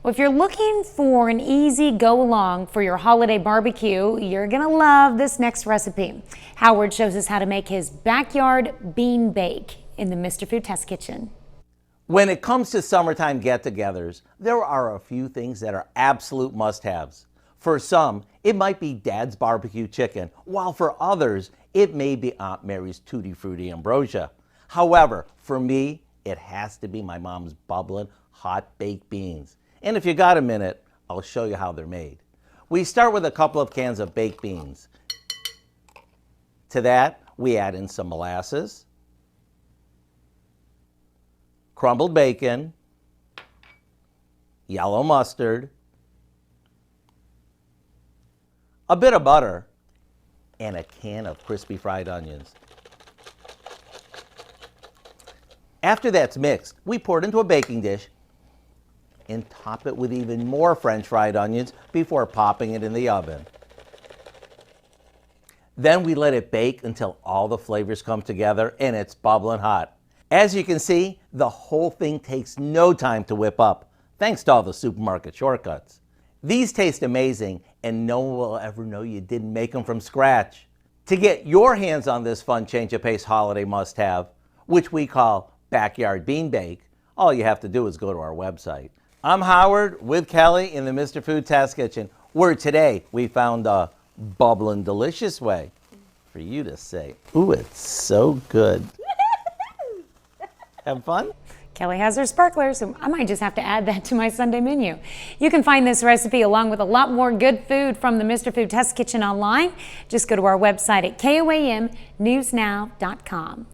Well, if you're looking for an easy go-along for your holiday barbecue, you're gonna love this next recipe. Howard shows us how to make his backyard bean bake in the Mr. Food Test Kitchen. When it comes to summertime get-togethers, there are a few things that are absolute must-haves. For some, it might be Dad's barbecue chicken, while for others, it may be Aunt Mary's Tutti Frutti ambrosia. However, for me, it has to be my mom's bubbling hot baked beans. And if you got a minute, I'll show you how they're made. We start with a couple of cans of baked beans. To that, we add in some molasses, crumbled bacon, yellow mustard, a bit of butter, and a can of crispy fried onions. After that's mixed, we pour it into a baking dish and top it with even more French fried onions before popping it in the oven. Then we let it bake until all the flavors come together and it's bubbling hot. As you can see, the whole thing takes no time to whip up, thanks to all the supermarket shortcuts. These taste amazing, and no one will ever know you didn't make them from scratch. To get your hands on this fun change of pace holiday must-have, which we call Backyard Bean Bake, all you have to do is go to our website. I'm Howard with Kelly in the Mr. Food Test Kitchen, where today we found a bubbling delicious way for you to say, ooh, it's so good. Have fun? Kelly has her sparklers, so I might just have to add that to my Sunday menu. You can find this recipe along with a lot more good food from the Mr. Food Test Kitchen online. Just go to our website at KOAMnewsnow.com.